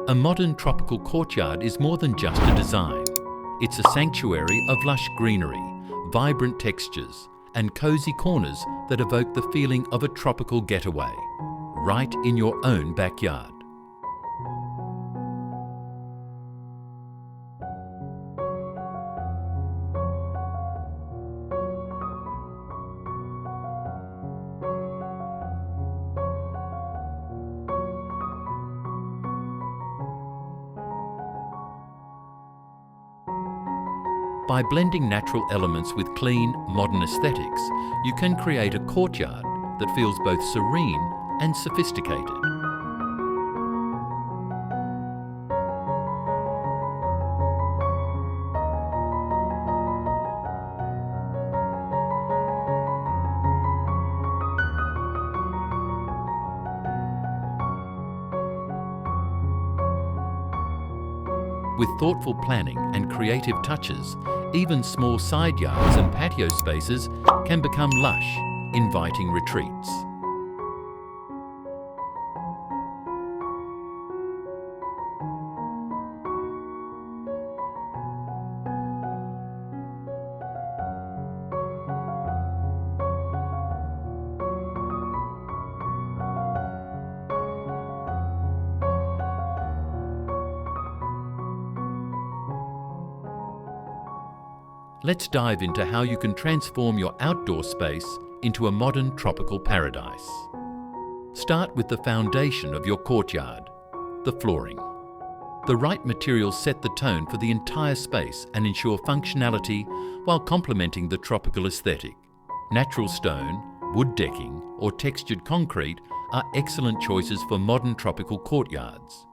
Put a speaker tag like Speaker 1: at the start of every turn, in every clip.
Speaker 1: A modern tropical courtyard is more than just a design. It's a sanctuary of lush greenery, vibrant textures, and cosy corners that evoke the feeling of a tropical getaway, right in your own backyard. By blending natural elements with clean, modern aesthetics, you can create a courtyard that feels both serene and sophisticated. With thoughtful planning and creative touches, even small side yards and patio spaces can become lush, inviting retreats. Let's dive into how you can transform your outdoor space into a modern tropical paradise. Start with the foundation of your courtyard, the flooring. The right materials set the tone for the entire space and ensure functionality while complementing the tropical aesthetic. Natural stone, wood decking, or textured concrete are excellent choices for modern tropical courtyards.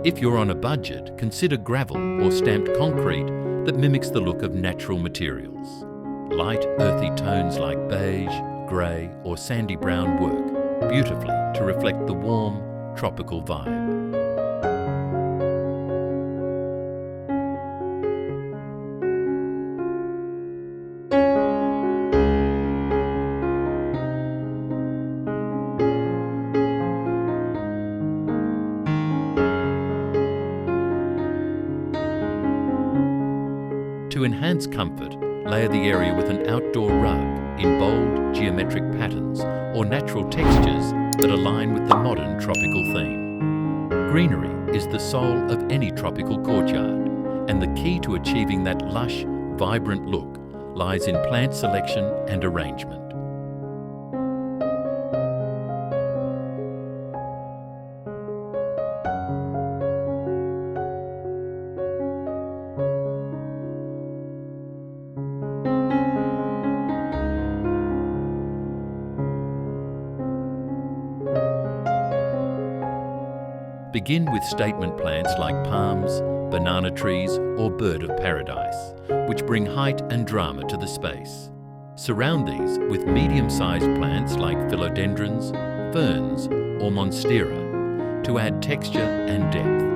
Speaker 1: If you're on a budget, consider gravel or stamped concrete that mimics the look of natural materials. Light, earthy tones like beige, grey or sandy brown work beautifully to reflect the warm, tropical vibe. To enhance comfort, layer the area with an outdoor rug in bold, geometric patterns or natural textures that align with the modern tropical theme. Greenery is the soul of any tropical courtyard, and the key to achieving that lush, vibrant look lies in plant selection and arrangement. Begin with statement plants like palms, banana trees or bird of paradise, which bring height and drama to the space. Surround these with medium-sized plants like philodendrons, ferns or monstera to add texture and depth.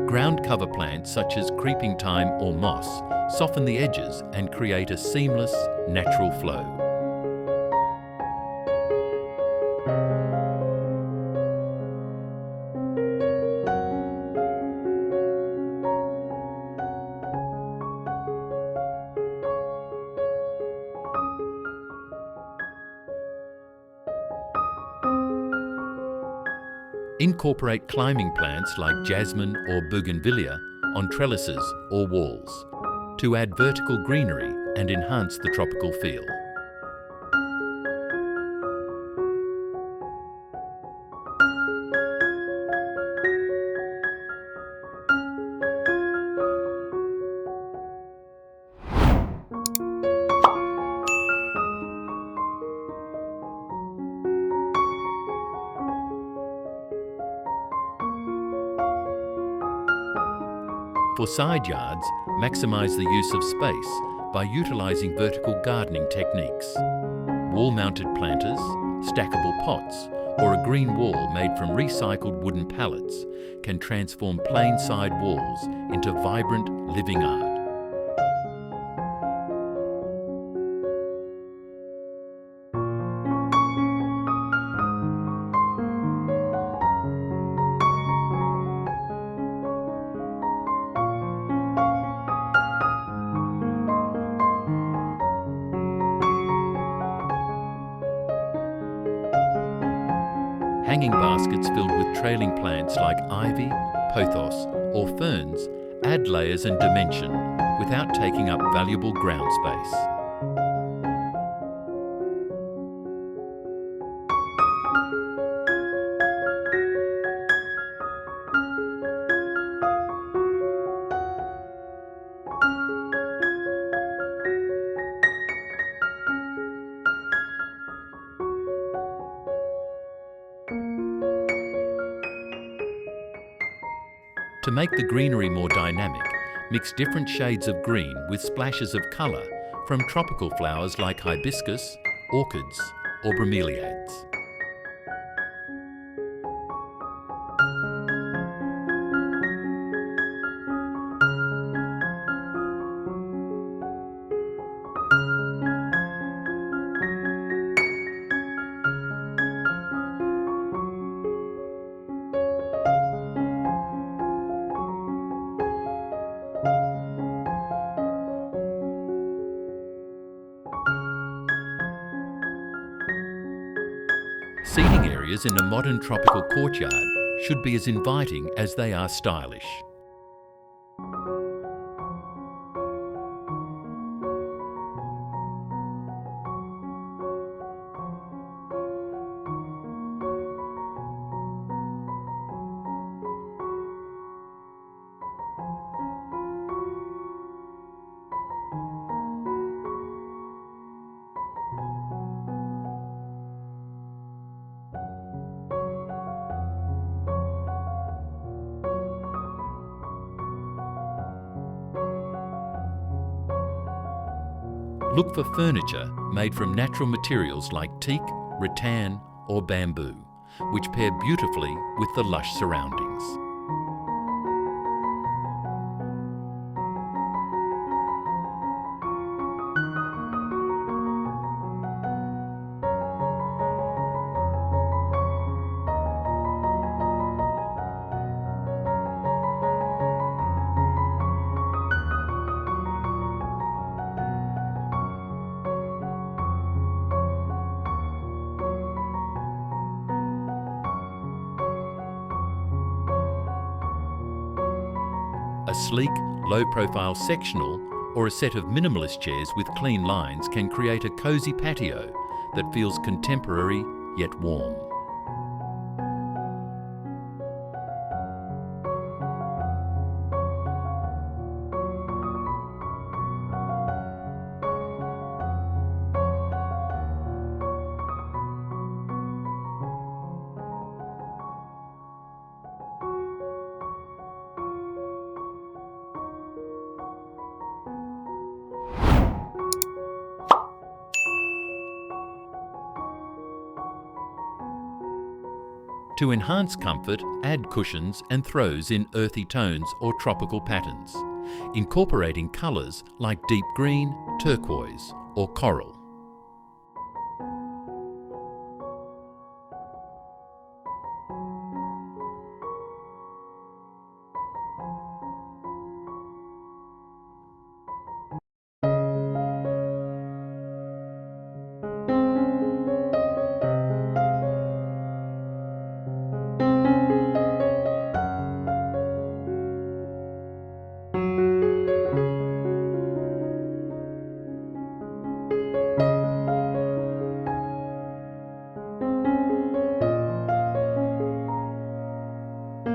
Speaker 1: Ground cover plants such as creeping thyme or moss soften the edges and create a seamless, natural flow. Incorporate climbing plants like jasmine or bougainvillea on trellises or walls to add vertical greenery and enhance the tropical feel. For side yards, maximise the use of space by utilising vertical gardening techniques. Wall-mounted planters, stackable pots, or a green wall made from recycled wooden pallets can transform plain side walls into vibrant, living art. Hanging baskets filled with trailing plants like ivy, pothos or ferns add layers and dimension without taking up valuable ground space. To make the greenery more dynamic, mix different shades of green with splashes of colour from tropical flowers like hibiscus, orchids or bromeliads. Seating areas in a modern tropical courtyard should be as inviting as they are stylish. Look for furniture made from natural materials like teak, rattan or bamboo, which pair beautifully with the lush surroundings. A sleek, low-profile sectional or a set of minimalist chairs with clean lines can create a cosy patio that feels contemporary yet warm. To enhance comfort, add cushions and throws in earthy tones or tropical patterns, incorporating colours like deep green, turquoise or coral.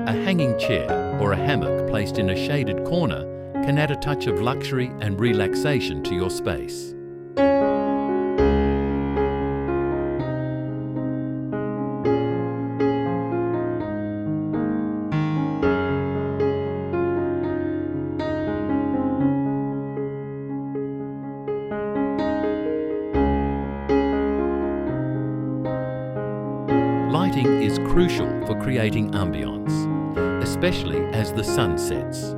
Speaker 1: A hanging chair or a hammock placed in a shaded corner can add a touch of luxury and relaxation to your space. crucial for creating ambience, especially as the sun sets.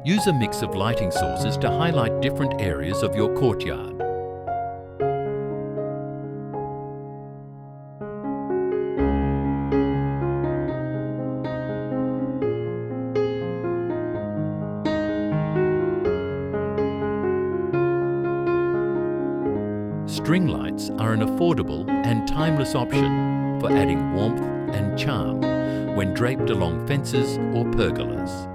Speaker 1: Use a mix of lighting sources to highlight different areas of your courtyard. String lights are an affordable and timeless option for adding warmth and charm when draped along fences or pergolas.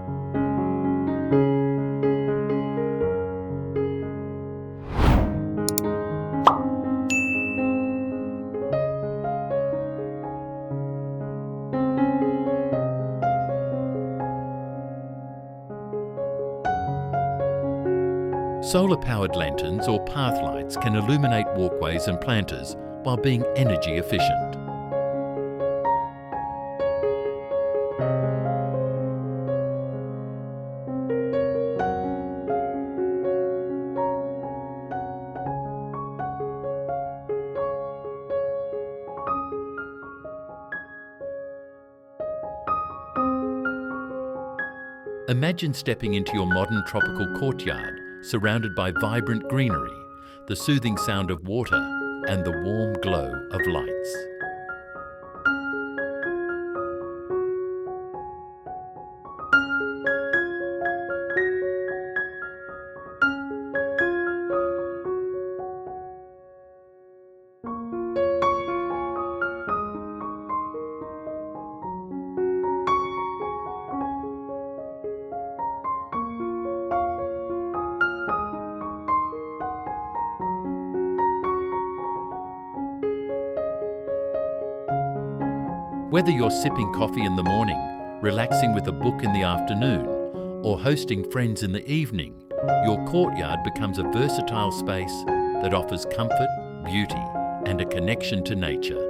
Speaker 1: Solar-powered lanterns or path lights can illuminate walkways and planters while being energy efficient. Imagine stepping into your modern tropical courtyard, surrounded by vibrant greenery, the soothing sound of water, and the warm glow of lights. Whether you're sipping coffee in the morning, relaxing with a book in the afternoon, or hosting friends in the evening, your courtyard becomes a versatile space that offers comfort, beauty, and a connection to nature.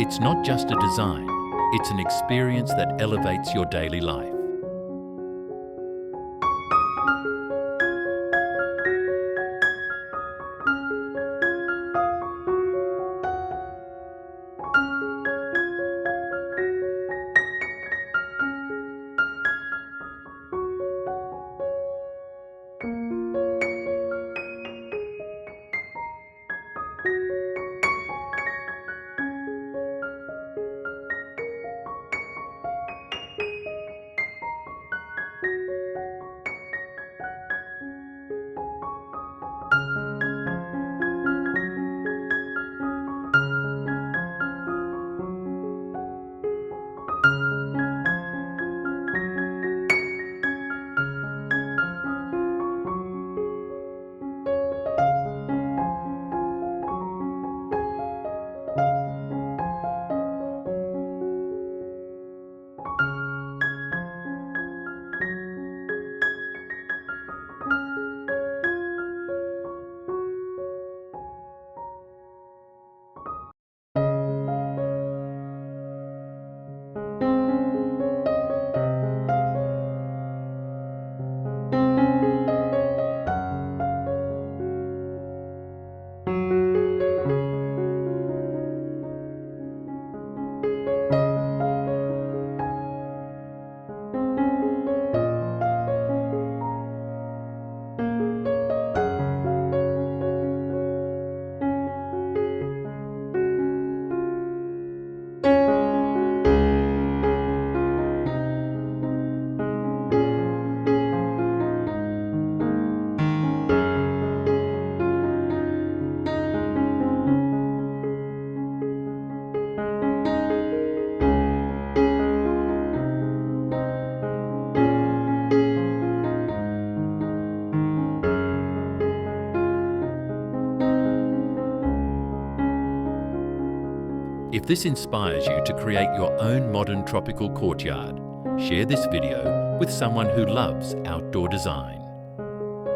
Speaker 1: It's not just a design, it's an experience that elevates your daily life. If this inspires you to create your own modern tropical courtyard, share this video with someone who loves outdoor design.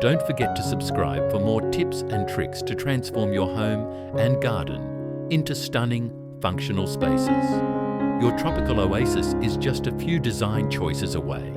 Speaker 1: Don't forget to subscribe for more tips and tricks to transform your home and garden into stunning, functional spaces. Your tropical oasis is just a few design choices away.